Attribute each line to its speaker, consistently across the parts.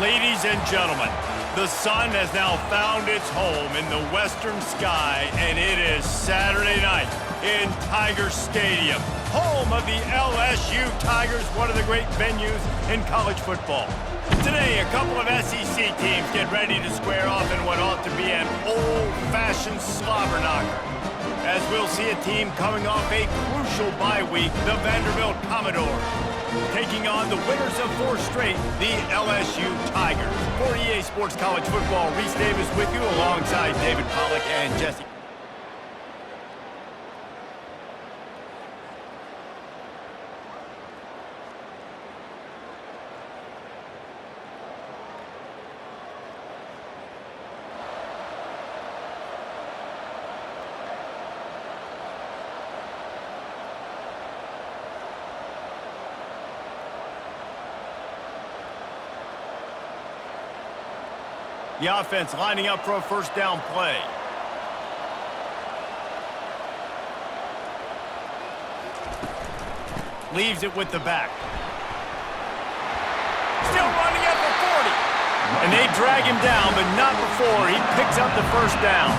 Speaker 1: Ladies and gentlemen, the sun has now found its home in the western sky, and it is Saturday night in Tiger Stadium, home of the LSU Tigers, one of the great venues in college football. Today, a couple of SEC teams get ready to square off in what ought to be an old-fashioned slobber knocker, as we'll see a team coming off a crucial bye week, the Vanderbilt Commodores, taking on the winners of 4 straight, the LSU Tigers. For EA Sports College Football, Reese Davis with you alongside David Pollack and Jesse. The offense lining up for a first down play. Leaves it with the back. Still running at the 40. And they drag him down, but not before he picks up the first down.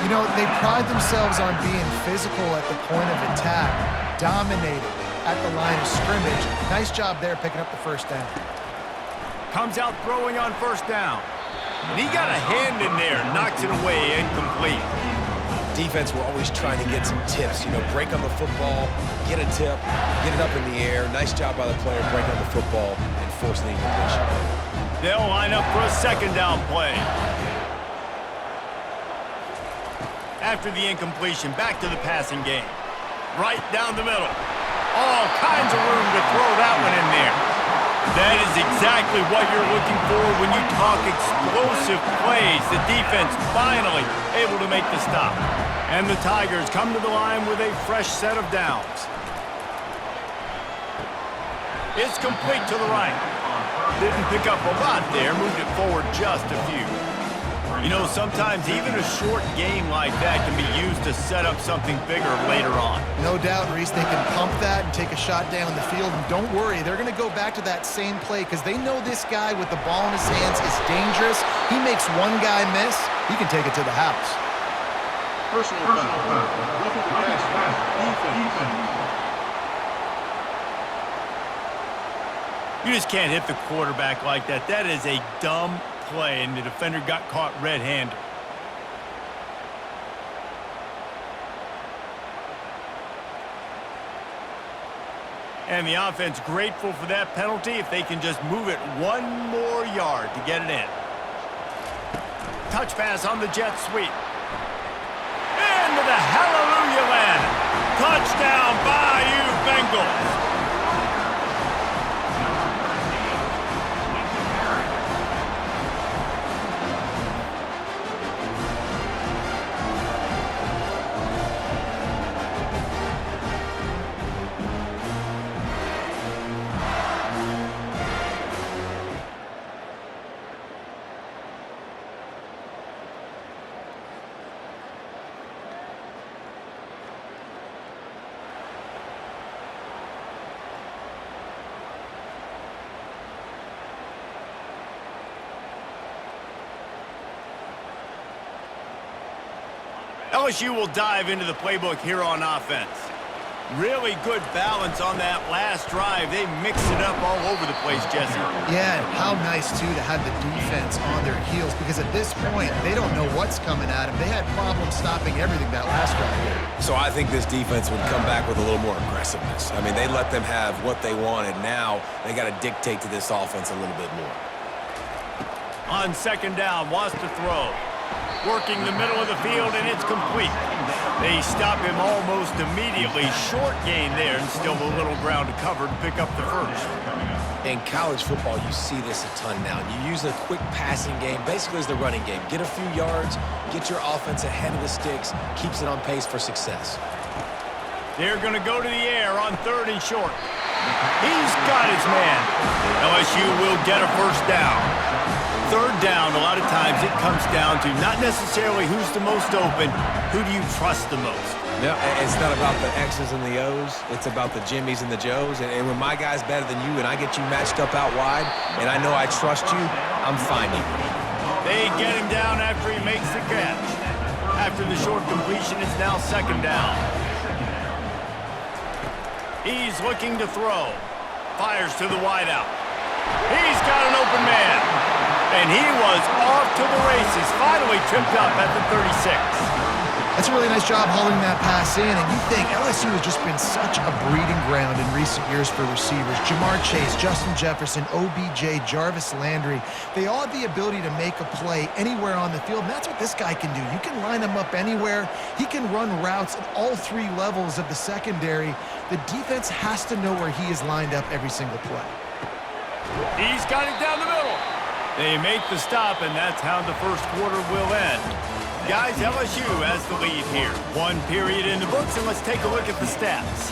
Speaker 2: You know, they pride themselves on being physical at the point of attack, dominating at the line of scrimmage. Nice job there picking up the first down.
Speaker 1: Comes out throwing on first down. And he got a hand in there, knocks it away, incomplete.
Speaker 3: Defense were always trying to get some tips, break on the football, get a tip, get it up in the air. Nice job by the player breaking on the football and forcing the incompletion.
Speaker 1: They'll line up for a second down play. After the incompletion, back to the passing game. Right down the middle. All kinds of room to throw that one in there. That is exactly what you're looking for when you talk explosive plays. The defense finally able to make the stop. And the Tigers come to the line with a fresh set of downs. It's complete to the right. Didn't pick up a lot there, moved it forward just a few. Sometimes even a short game like that can be used to set up something bigger later on.
Speaker 2: No doubt, Reese, they can pump that and take a shot down the field. And don't worry, they're going to go back to that same play because they know this guy with the ball in his hands is dangerous. He makes one guy miss, he can take it to the house.
Speaker 4: Personal foul. Defense.
Speaker 1: You just can't hit the quarterback like that. That is a dumb play, and the defender got caught red-handed. And the offense grateful for that penalty if they can just move it one more yard to get it in. Touch pass on the jet sweep. Into the hallelujah land. Touchdown, Bayou Bengals. LSU will dive into the playbook here on offense. Really good balance on that last drive. They mixed it up all over the place, Jesse.
Speaker 2: Yeah, how nice, too, to have the defense on their heels because at this point, they don't know what's coming at them. They had problems stopping everything that last drive.
Speaker 3: So I think this defense would come back with a little more aggressiveness. I mean, they let them have what they wanted. Now they got to dictate to this offense a little bit more.
Speaker 1: On second down, wants to throw. Working the middle of the field, and it's complete. They stop him almost immediately. Short gain there, and still a little ground to cover to pick up the first.
Speaker 3: In college football, you see this a ton now. You use a quick passing game, basically as the running game. Get a few yards, get your offense ahead of the sticks, keeps it on pace for success.
Speaker 1: They're going to go to the air on third and short. He's got his man. LSU will get a first down. third down, a lot of times it comes down to not necessarily who's the most open, who do you trust the most?
Speaker 3: No, it's not about the X's and the O's. It's about the Jimmys and the Joes. And when my guy's better than you and I get you matched up out wide and I know I trust you, I'm finding you.
Speaker 1: They get him down after he makes the catch. After the short completion, it's now second down. He's looking to throw. Fires to the wideout. He's got an open man. And he was off to the races. Finally tripped up at the 36.
Speaker 2: That's a really nice job hauling that pass in, and you think LSU has just been such a breeding ground in recent years for receivers. Jamar Chase, Justin Jefferson, OBJ, Jarvis Landry, they all have the ability to make a play anywhere on the field, and that's what this guy can do. You can line him up anywhere. He can run routes at all three levels of the secondary. The defense has to know where he is lined up every single play.
Speaker 1: He's got it down the middle. They make the stop, and that's how the first quarter will end. Guys, LSU has the lead here. One period in the books, and let's take a look at the stats.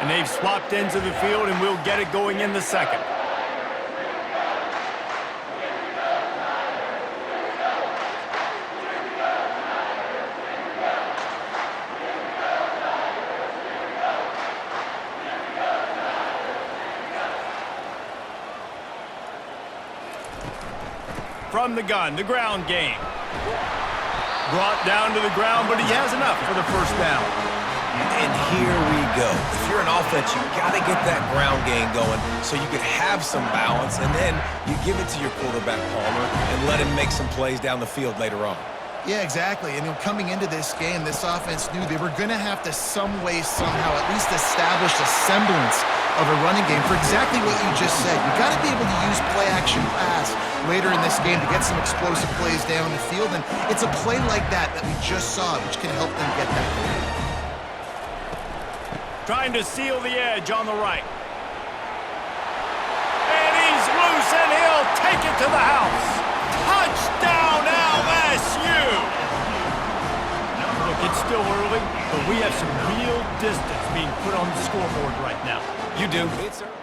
Speaker 1: And they've swapped ends of the field, and we'll get it going in the second. From the gun, the ground game. Brought down to the ground, but he has enough for the first down.
Speaker 3: And here we go. If you're an offense, you got to get that ground game going so you can have some balance, and then you give it to your quarterback, Palmer, and let him make some plays down the field later on.
Speaker 2: Yeah, exactly. And coming into this game, this offense knew they were going to have to some way, somehow, at least establish a semblance of a running game for exactly what you just said. You got to be able to use play-action pass later in this game to get some explosive plays down the field, and it's a play like that we just saw, which can help them get that goal.
Speaker 1: Trying to seal the edge on the right. And he's loose, and he'll take it to the house. Touchdown, LSU! Look, it's still early, but we have some real distance being put on the scoreboard right now.
Speaker 3: You do. It's early.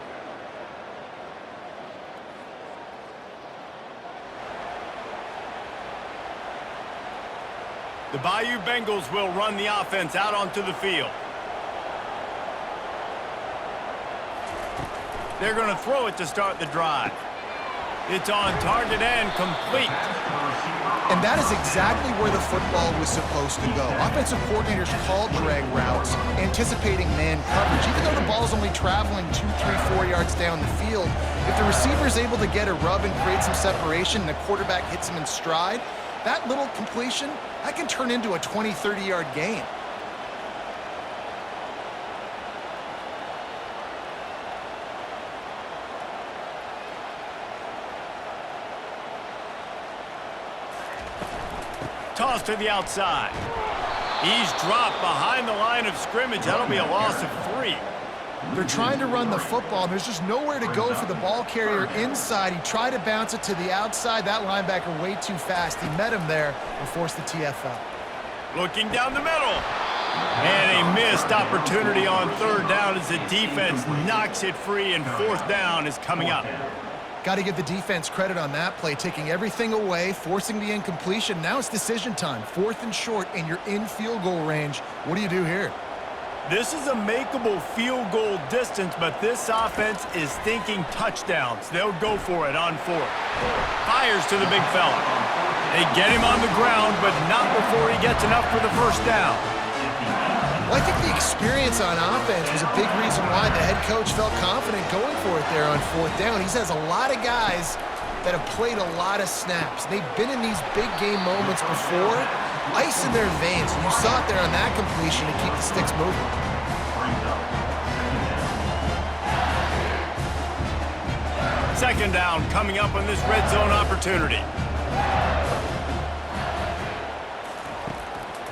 Speaker 1: The Bayou Bengals will run the offense out onto the field. They're going to throw it to start the drive. It's on target and complete.
Speaker 2: And that is exactly where the football was supposed to go. Offensive coordinators called drag routes, anticipating man coverage. Even though the ball's only traveling 2, 3, 4 yards down the field, if the receiver is able to get a rub and create some separation and the quarterback hits him in stride, that little completion, that can turn into a 20, 30-yard gain.
Speaker 1: Toss to the outside. He's dropped behind the line of scrimmage. That'll be a loss of 3.
Speaker 2: They're trying to run the football. There's just nowhere to go for the ball carrier inside. He tried to bounce it to the outside. That linebacker way too fast. He met him there and forced the TFL.
Speaker 1: Looking down the middle. And a missed opportunity on third down as the defense knocks it free, and fourth down is coming up.
Speaker 2: Got to give the defense credit on that play, taking everything away, forcing the incompletion. Now it's decision time. 4th and short, and you're in field goal range. What do you do here?
Speaker 1: This is a makeable field goal distance, but this offense is thinking touchdowns. They'll go for it on 4th. Fires to the big fella. They get him on the ground, but not before he gets enough for the first down.
Speaker 2: Well, I think the experience on offense was a big reason why the head coach felt confident going for it there on 4th down. He has a lot of guys that have played a lot of snaps. They've been in these big game moments before. Ice in their veins. You saw it there on that completion to keep the sticks moving.
Speaker 1: Second down coming up on this red zone opportunity.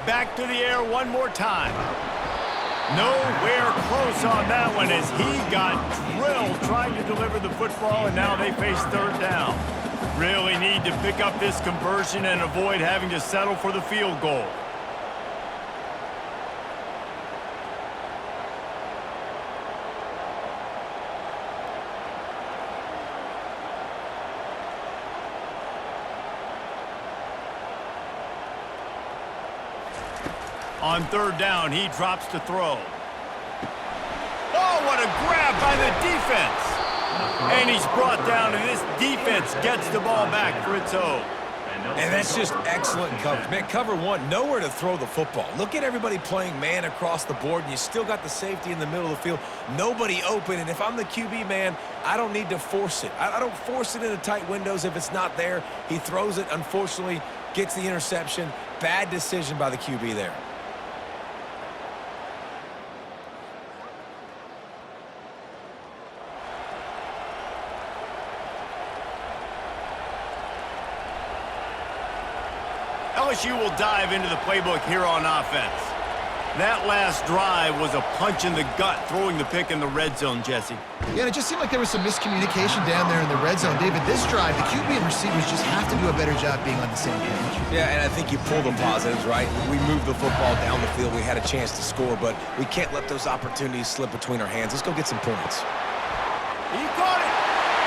Speaker 1: Back to the air one more time. Nowhere close on that one as he got drilled trying to deliver the football, and now they face third down. Really need to pick up this conversion and avoid having to settle for the field goal. On third down, he drops to throw. Oh, what a grab by the defense. And he's brought down, and this defense gets the ball back for its own.
Speaker 3: And that's just excellent coverage. Man, cover one, nowhere to throw the football. Look at everybody playing man across the board, and you still got the safety in the middle of the field. Nobody open, and if I'm the QB, man, I don't need to force it. I don't force it into tight windows if it's not there. He throws it, unfortunately, gets the interception. Bad decision by the QB there.
Speaker 1: LSU will dive into the playbook here on offense. That last drive was a punch in the gut, throwing the pick in the red zone, Jesse.
Speaker 2: Yeah, and it just seemed like there was some miscommunication down there in the red zone. David, this drive, the QB and receivers just have to do a better job being on the same page.
Speaker 3: Yeah, and I think you pull the positives, right? We moved the football down the field. We had a chance to score, but we can't let those opportunities slip between our hands. Let's go get some points.
Speaker 1: He caught it,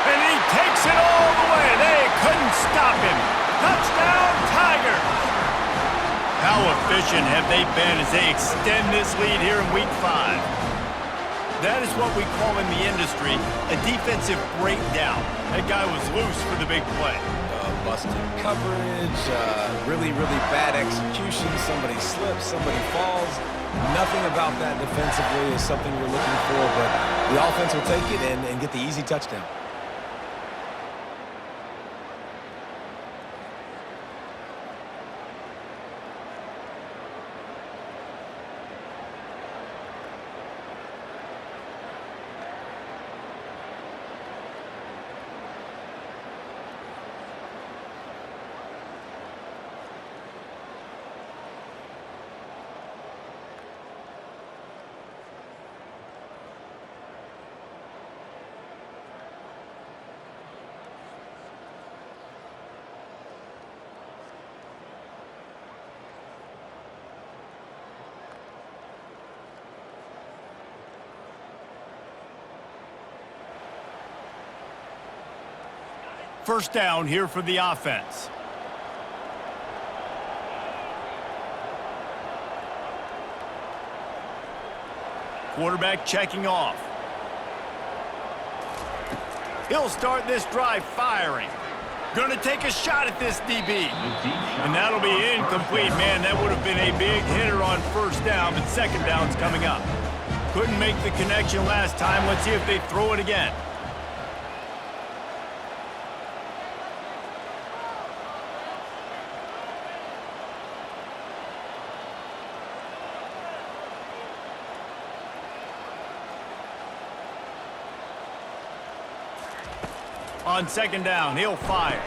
Speaker 1: and he takes it all the way. They couldn't stop him. Touchdown, Tigers! How efficient have they been as they extend this lead here in Week 5? That is what we call in the industry a defensive breakdown. That guy was loose for the big play.
Speaker 3: Busted coverage, really bad execution. Somebody slips, somebody falls. Nothing about that defensively is something you're looking for, but the offense will take it and get the easy touchdown.
Speaker 1: First down here for the offense. Quarterback checking off. He'll start this drive firing. Going to take a shot at this DB. And that'll be incomplete. Man, that would have been a big hitter on first down, but second down's coming up. Couldn't make the connection last time. Let's see if they throw it again. On second down, he'll fire.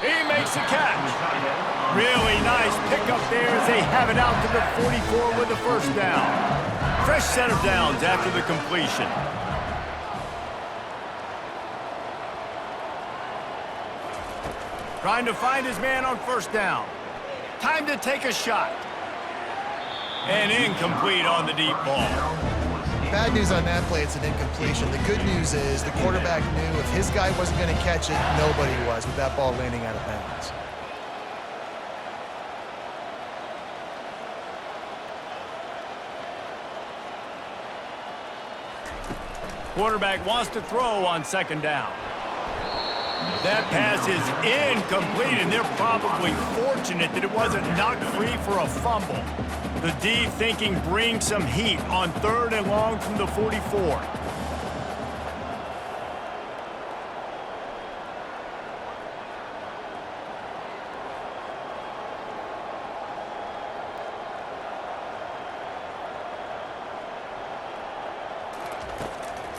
Speaker 1: He makes the catch. Really nice pickup there as they have it out to the 44 with the first down. Fresh set of downs after the completion. Trying to find his man on first down. Time to take a shot. And incomplete on the deep ball.
Speaker 2: Bad news on that play, it's an incompletion. The good news is the quarterback knew if his guy wasn't going to catch it, nobody was with that ball landing out of bounds.
Speaker 1: Quarterback wants to throw on second down. That pass is incomplete, and they're probably fortunate that it wasn't knocked free for a fumble. The D thinking bring some heat on third and long from the 44.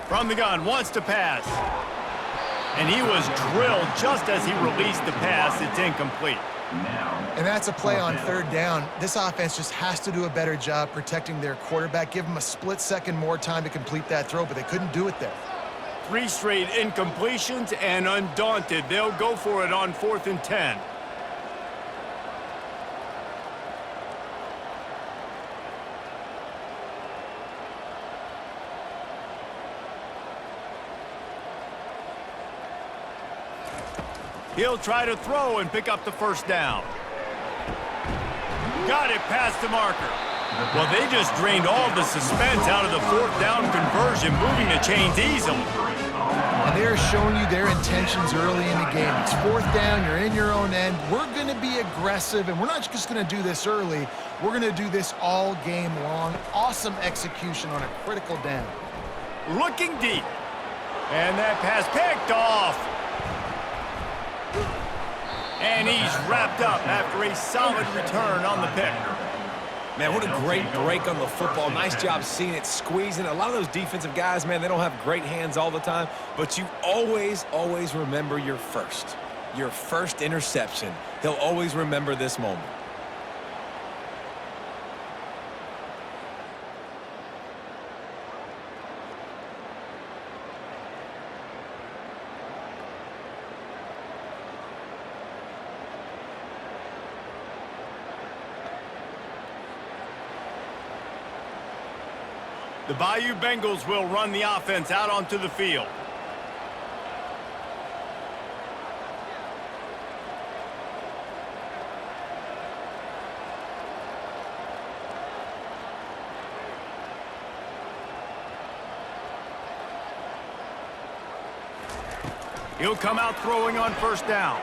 Speaker 1: From the gun, wants to pass. And he was drilled just as he released the pass. It's incomplete.
Speaker 2: And that's a play on third down. This offense just has to do a better job protecting their quarterback. Give him a split second more time to complete that throw, but they couldn't do it there.
Speaker 1: 3 straight incompletions, and undaunted, they'll go for it on 4th and 10. He'll try to throw and pick up the first down. Got it past the marker. Well, they just drained all the suspense out of the fourth down conversion, moving the chains easily.
Speaker 2: And they're showing you their intentions early in the game. It's fourth down, you're in your own end. We're going to be aggressive, and we're not just going to do this early. We're going to do this all game long. Awesome execution on a critical down.
Speaker 1: Looking deep. And that pass picked off. And he's wrapped up after a solid return on the pick.
Speaker 3: Man, what a great break on the football. Nice job seeing it, squeezing. A lot of those defensive guys, man, they don't have great hands all the time, but you always, always remember your first interception. He'll always remember this moment.
Speaker 1: The Bayou Bengals will run the offense out onto the field. He'll come out throwing on first down.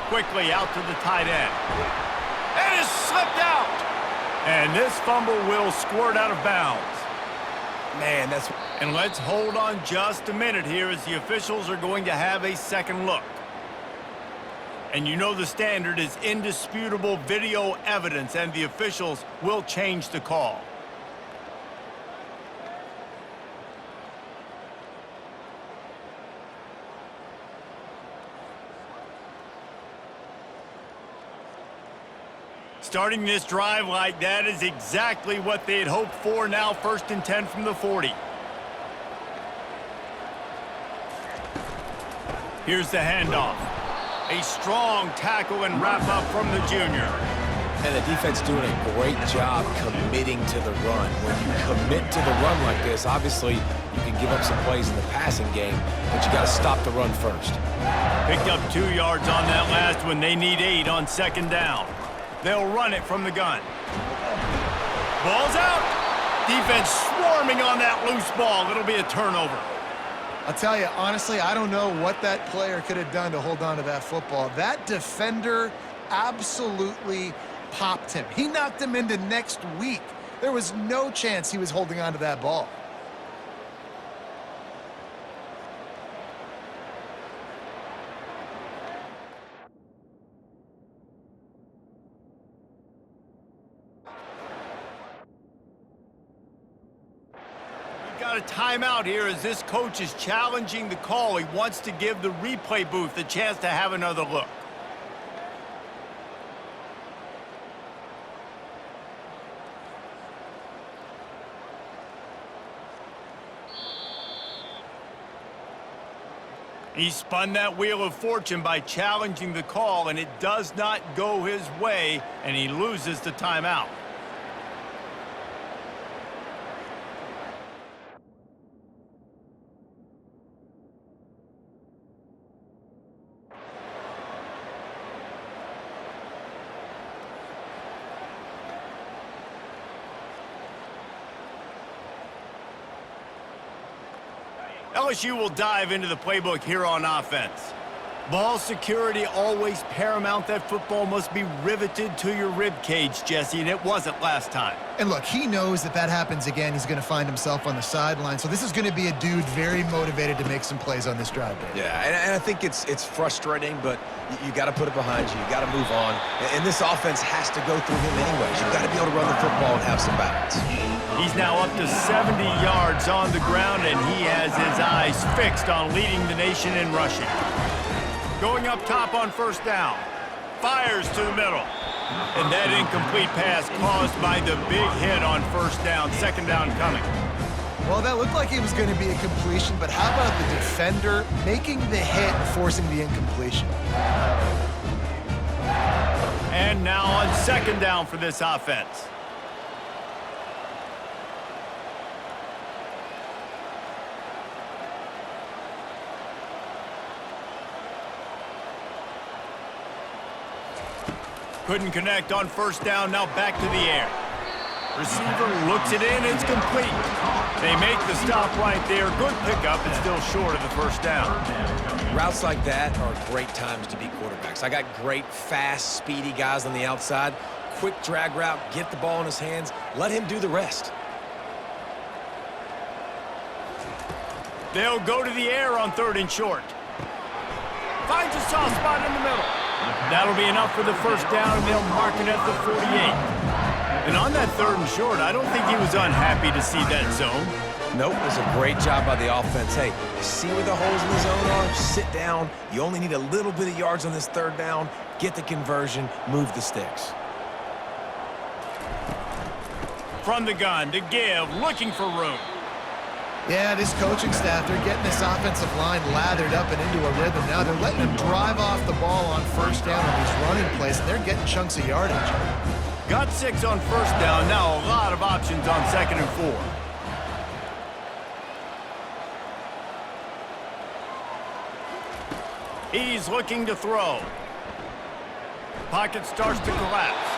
Speaker 1: Quickly out to the tight end. And is slipped out. And this fumble will squirt out of bounds.
Speaker 3: Man,
Speaker 1: And let's hold on just a minute here as the officials are going to have a second look. And you know the standard is indisputable video evidence, and the officials will change the call. Starting this drive like that is exactly what they had hoped for. Now 1st and 10 from the 40. Here's the handoff. A strong tackle and wrap up from the junior.
Speaker 3: And the defense doing a great job committing to the run. When you commit to the run like this, obviously you can give up some plays in the passing game, but you got to stop the run first.
Speaker 1: Picked up 2 yards on that last one. They need 8 on 2nd down. They'll run it from the gun. Ball's out. Defense swarming on that loose ball. It'll be a turnover.
Speaker 2: I'll tell you, honestly, I don't know what that player could have done to hold on to that football. That defender absolutely popped him. He knocked him into next week. There was no chance he was holding on to that ball.
Speaker 1: Got a timeout here as this coach is challenging the call. He wants to give the replay booth a chance to have another look. He spun that wheel of fortune by challenging the call, and it does not go his way, and he loses the timeout. LSU will dive into the playbook here on offense. Ball security always paramount. That football must be riveted to your rib cage, Jesse, and it wasn't last time.
Speaker 2: And look, he knows that that happens again. He's going to find himself on the sideline. So this is going to be a dude very motivated to make some plays on this drive.
Speaker 3: Yeah, and I think it's frustrating, but you got to put it behind you. You got to move on. And this offense has to go through him anyways. You got to be able to run the football and have some balance.
Speaker 1: He's now up to 70 yards on the ground, and he has his eyes fixed on leading the nation in rushing. Going up top on first down. Fires to the middle. And that incomplete pass caused by the big hit on first down. 2nd down coming.
Speaker 2: Well, that looked like it was going to be a completion, but how about the defender making the hit and forcing the incompletion?
Speaker 1: And now on 2nd down for this offense. Couldn't connect on first down, now back to the air. Receiver looks it in, it's complete. They make the stop right there. Good pickup, and still short of the first down.
Speaker 3: Routes like that are great times to be quarterbacks. I got great, fast, speedy guys on the outside. Quick drag route, get the ball in his hands, let him do the rest.
Speaker 1: They'll go to the air on 3rd and short. Finds a soft spot in the middle. That'll be enough for the first down, and they'll mark it at the 48. And on that 3rd and short, I don't think he was unhappy to see that zone.
Speaker 3: Nope, it was a great job by the offense. Hey, see where the holes in the zone are? Sit down. You only need a little bit of yards on this 3rd down. Get the conversion, move the sticks.
Speaker 1: From the gun to give, looking for room.
Speaker 2: Yeah, this coaching staff, they're getting this offensive line lathered up and into a rhythm. Now they're letting them drive off the ball on first down on these running plays, and they're getting chunks of yardage.
Speaker 1: Got 6 on first down, now a lot of options on 2nd and 4. He's looking to throw. Pocket starts to collapse.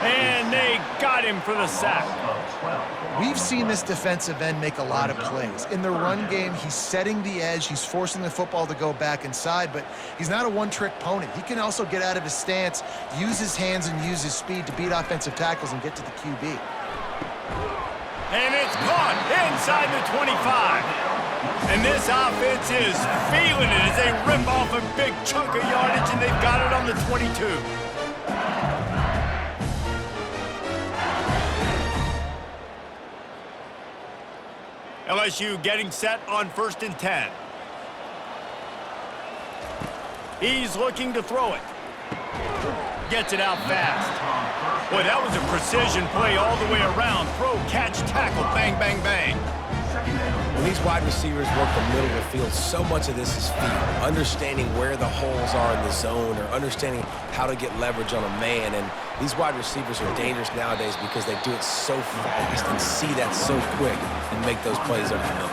Speaker 1: And they got him for the sack.
Speaker 2: We've seen this defensive end make a lot of plays. In the run game, he's setting the edge. He's forcing the football to go back inside, but he's not a one-trick pony. He can also get out of his stance, use his hands, and use his speed to beat offensive tackles and get to the QB.
Speaker 1: And it's caught inside the 25. And this offense is feeling it as they rip off a big chunk of yardage, and they've got it on the 22. LSU getting set on 1st and 10. He's looking to throw it. Gets it out fast. Boy, that was a precision play all the way around. Throw, catch, tackle, bang, bang, bang.
Speaker 3: When these wide receivers work the middle of the field, so much of this is feel. Understanding where the holes are in the zone or understanding how to get leverage on a man. And these wide receivers are dangerous nowadays because they do it so fast and see that so quick and make those plays over the middle.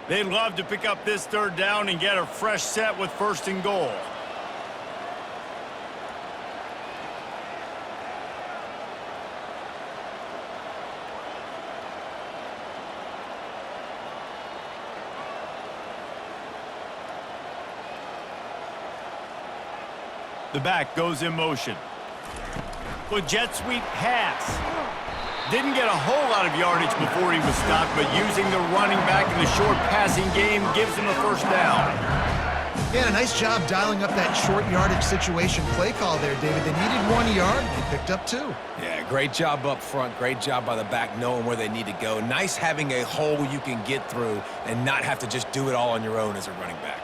Speaker 1: They'd love to pick up this 3rd down and get a fresh set with 1st and goal. The back goes in motion. With jet sweep pass. Didn't get a whole lot of yardage before he was stopped, but using the running back in the short passing game gives him a first down.
Speaker 2: Yeah, a nice job dialing up that short yardage situation play call there, David. They needed 1 yard, and they picked up 2.
Speaker 3: Yeah, great job up front. Great job by the back knowing where they need to go. Nice having a hole you can get through and not have to just do it all on your own as a running back.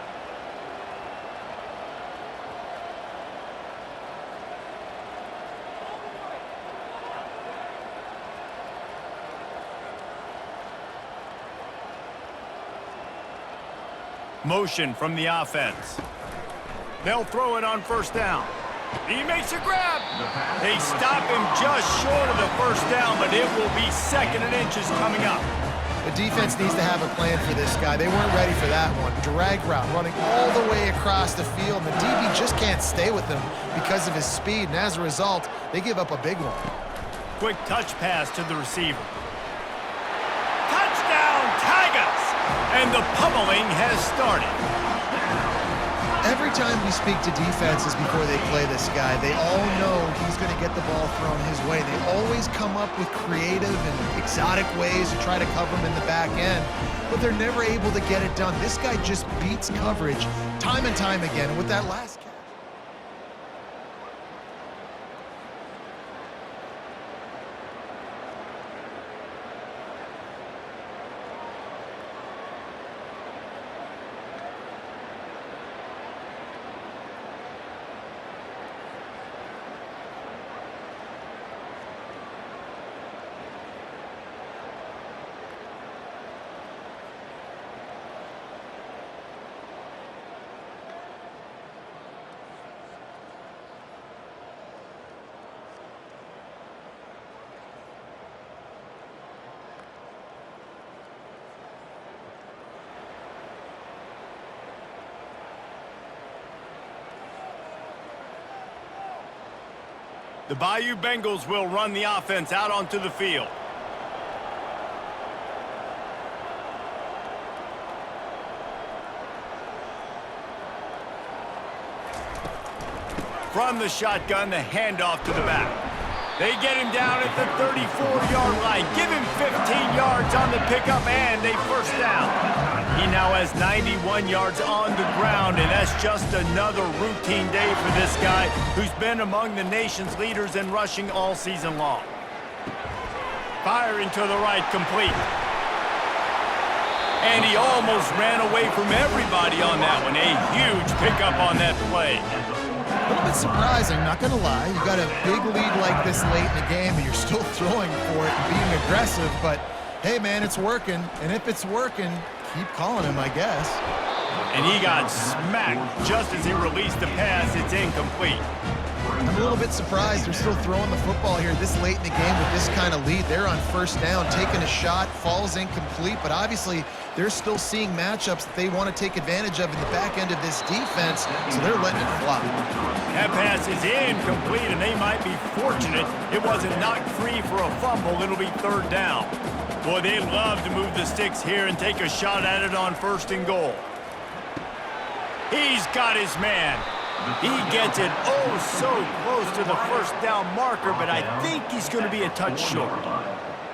Speaker 1: Motion from the offense. They'll throw it on 1st down. He makes a grab. They stop him just short of the first down, but it will be 2nd and inches coming up.
Speaker 2: The defense needs to have a plan for this guy. They weren't ready for that one. Drag route running all the way across the field, and the DB just can't stay with him because of his speed, and as a result, they give up a big one.
Speaker 1: Quick touch pass to the receiver. Touchdown, Tigers! And the pummeling has started.
Speaker 2: Every time we speak to defenses before they play this guy, they all know he's going to get the ball thrown his way. They always come up with creative and exotic ways to try to cover him in the back end, but they're never able to get it done. This guy just beats coverage time and time again. And with that last catch,
Speaker 1: The Bayou Bengals will run the offense out onto the field. From the shotgun, the handoff to the back. They get him down at the 34-yard line. Give him 15 yards on the pickup and a first down. He now has 91 yards on the ground, and that's just another routine day for this guy who's been among the nation's leaders in rushing all season long. Firing to the right, complete. And he almost ran away from everybody on that one. A huge pickup on that play.
Speaker 2: A little bit surprising, not going to lie. You got a big lead like this late in the game, and you're still throwing for it and being aggressive. But, hey, man, it's working. And if it's working, keep calling him, I guess.
Speaker 1: And he got smacked just as he released the pass. It's incomplete.
Speaker 2: I'm a little bit surprised they're still throwing the football here this late in the game with this kind of lead. They're on first down, taking a shot, falls incomplete, but obviously they're still seeing matchups that they want to take advantage of in the back end of this defense, so they're letting it fly.
Speaker 1: That pass is incomplete, and they might be fortunate it wasn't knocked free for a fumble. It'll be third down. Boy, they love to move the sticks here and take a shot at it on first and goal. He's got his man. He gets it so close to the first down marker, but I think he's going to be a touch short.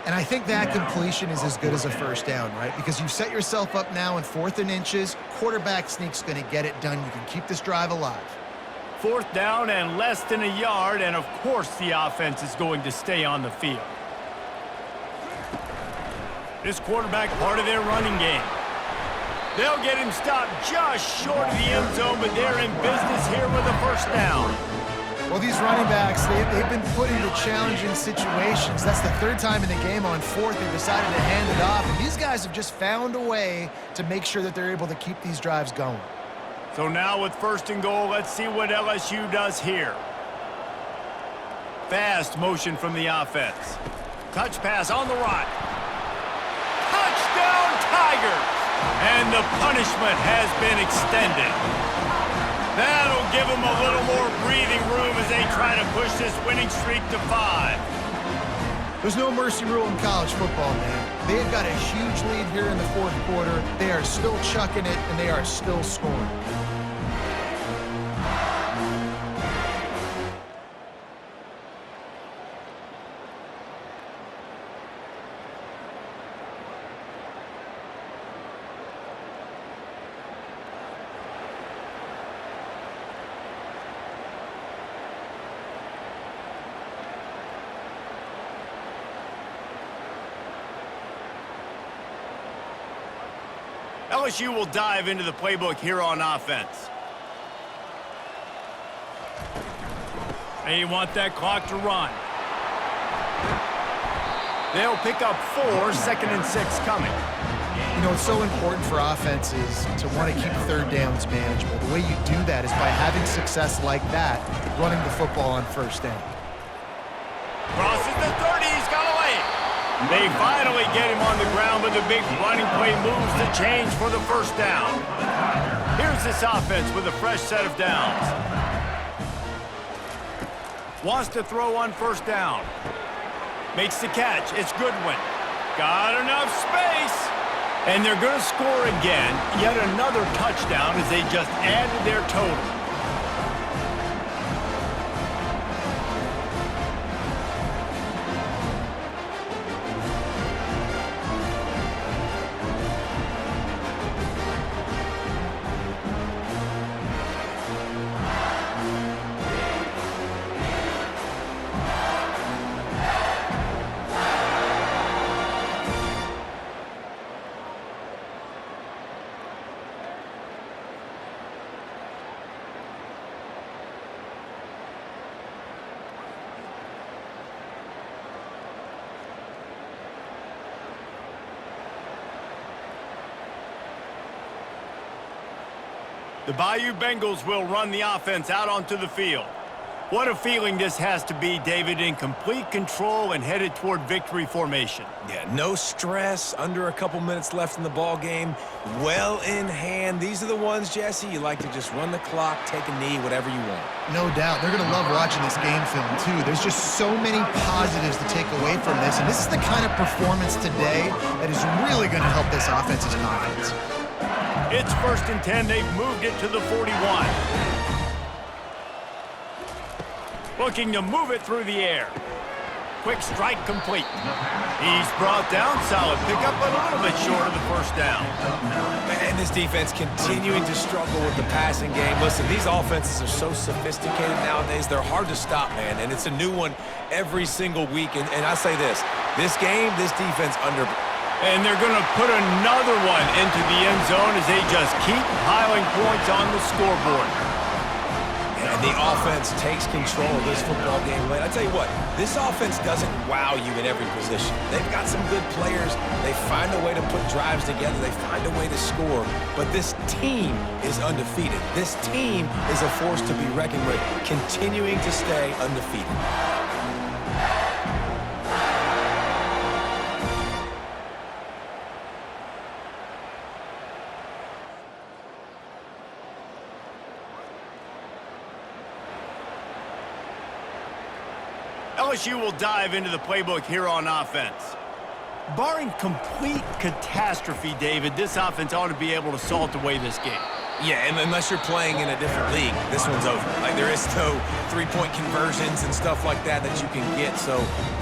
Speaker 2: And I think that completion is as good as a first down, right? Because you set yourself up now in 4th and inches. Quarterback sneak's going to get it done. You can keep this drive alive.
Speaker 1: 4th down and less than a yard, and of course the offense is going to stay on the field. This quarterback part of their running game. They'll get him stopped just short of the end zone, but they're in business here with a first down.
Speaker 2: Well, these running backs, they've been put into challenging situations. That's the 3rd time in the game on 4th they decided to hand it off. And these guys have just found a way to make sure that they're able to keep these drives going.
Speaker 1: So now with first and goal, let's see what LSU does here. Fast motion from the offense. Touch pass on the right. Touchdown, Tigers! And the punishment has been extended. That'll give them a little more breathing room as they try to push this winning streak to 5.
Speaker 2: There's no mercy rule in college football, man. They've got a huge lead here in the 4th quarter. They are still chucking it, and they are still scoring.
Speaker 1: LSU will dive into the playbook here on offense. They want that clock to run. They'll pick up 4, 2nd and 6 coming.
Speaker 2: You know, it's so important for offenses to want to keep 3rd downs manageable. The way you do that is by having success like that, running the football on first down.
Speaker 1: Crosses the 30, he's got away. They finally get him on the ground, but the big running play moves the change for the first down. Here's this offense with a fresh set of downs. Wants to throw on first down. Makes the catch. It's Goodwin. Got enough space. And they're going to score again. Yet another touchdown as they just added their total. The Bayou Bengals will run the offense out onto the field. What a feeling this has to be, David, in complete control and headed toward victory formation.
Speaker 3: Yeah, no stress, under a couple minutes left in the ball game, well in hand. These are the ones, Jesse, you like to just run the clock, take a knee, whatever you want.
Speaker 2: No doubt. They're going to love watching this game film, too. There's just so many positives to take away from this, and this is the kind of performance today that is really going to help this offense's confidence.
Speaker 1: It's 1st and 10. They've moved it to the 41. Looking to move it through the air. Quick strike complete. He's brought down. Solid pickup, but a little bit short of the first down.
Speaker 3: And this defense continuing to struggle with the passing game. Listen, these offenses are so sophisticated nowadays. They're hard to stop, man, and it's a new one every single week. And I say this game, this defense under...
Speaker 1: And they're going to put another one into the end zone as they just keep piling points on the scoreboard.
Speaker 3: And the offense takes control of this football game late. I tell you what, this offense doesn't wow you in every position. They've got some good players. They find a way to put drives together. They find a way to score. But this team is undefeated. This team is a force to be reckoned with, continuing to stay undefeated.
Speaker 1: LSU will dive into the playbook here on offense. Barring complete catastrophe, David, this offense ought to be able to salt away this game.
Speaker 3: Yeah, and unless you're playing in a different league, this one's over. Like, there is no three-point conversions and stuff like that that you can get. So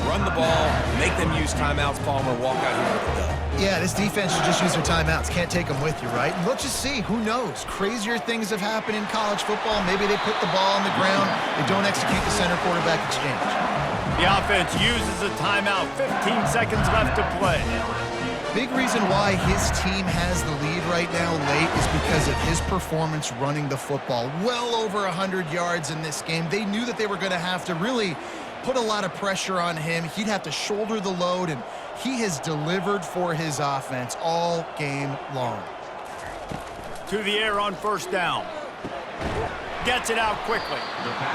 Speaker 3: run the ball, make them use timeouts, Palmer, walk out here with the dub.
Speaker 2: Yeah, this defense should just use their timeouts. Can't take them with you, right? And let's just see. Who knows? Crazier things have happened in college football. Maybe they put the ball on the ground. They don't execute the center quarterback exchange.
Speaker 1: The offense uses a timeout. 15 seconds left to play.
Speaker 2: Big reason why his team has the lead right now late is because of his performance running the football. Well over 100 yards in this game. They knew that they were going to have to really put a lot of pressure on him. He'd have to shoulder the load, and he has delivered for his offense all game long.
Speaker 1: To the air on 1st down. Gets it out quickly.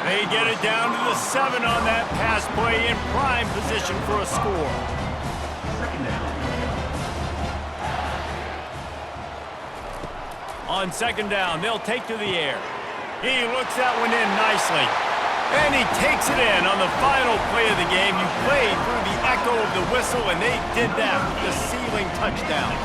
Speaker 1: They get it down to the 7 on that pass play, in prime position for a score. On 2nd down, they'll take to the air. He looks that one in nicely. And he takes it in on the final play of the game. You played through the echo of the whistle, and they did that with the ceiling touchdown.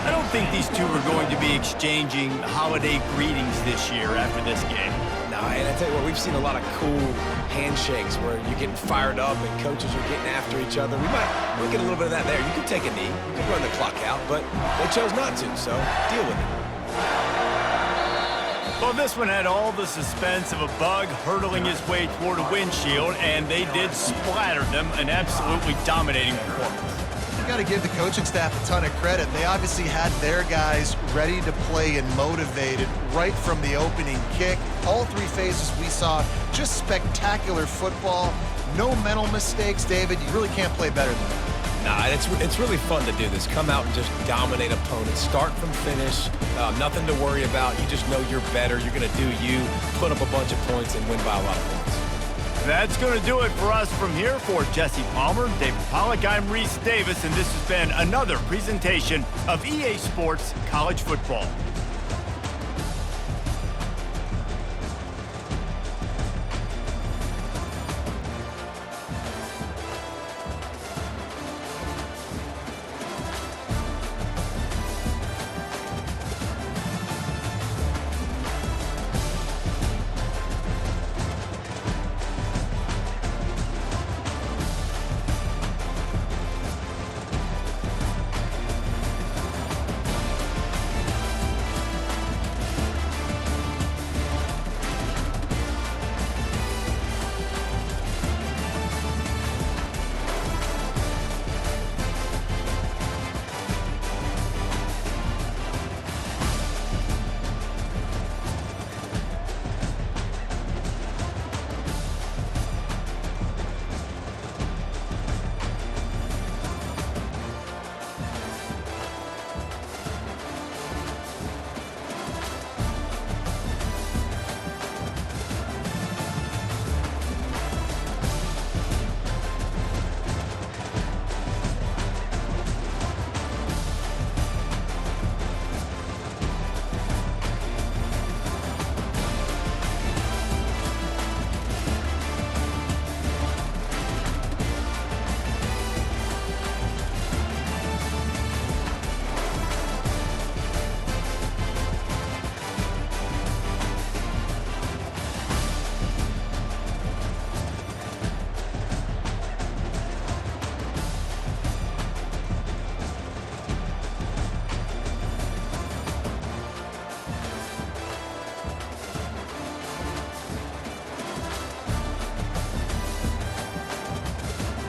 Speaker 1: I don't think these two are going to be exchanging holiday greetings this year after this game.
Speaker 3: No, and I tell you what, we've seen a lot of cool handshakes where you're getting fired up and coaches are getting after each other. We'll get a little bit of that there. You could take a knee, you could run the clock out, but they chose not to, so deal with it.
Speaker 1: Well, this one had all the suspense of a bug hurtling his way toward a windshield, and they did splatter them, an absolutely dominating performance.
Speaker 2: Got to give the coaching staff a ton of credit. They obviously had their guys ready to play and motivated right from the opening kick. All 3 phases we saw, just spectacular football. No mental mistakes, David. You really can't play better than that.
Speaker 3: Nah, it's really fun to do this. Come out and just dominate opponents. Start from finish. Nothing to worry about. You just know you're better. You're going to do you, put up a bunch of points, and win by a lot of points.
Speaker 1: That's going to do it for us from here. For Jesse Palmer, David Pollack, I'm Reese Davis, and this has been another presentation of EA Sports College Football.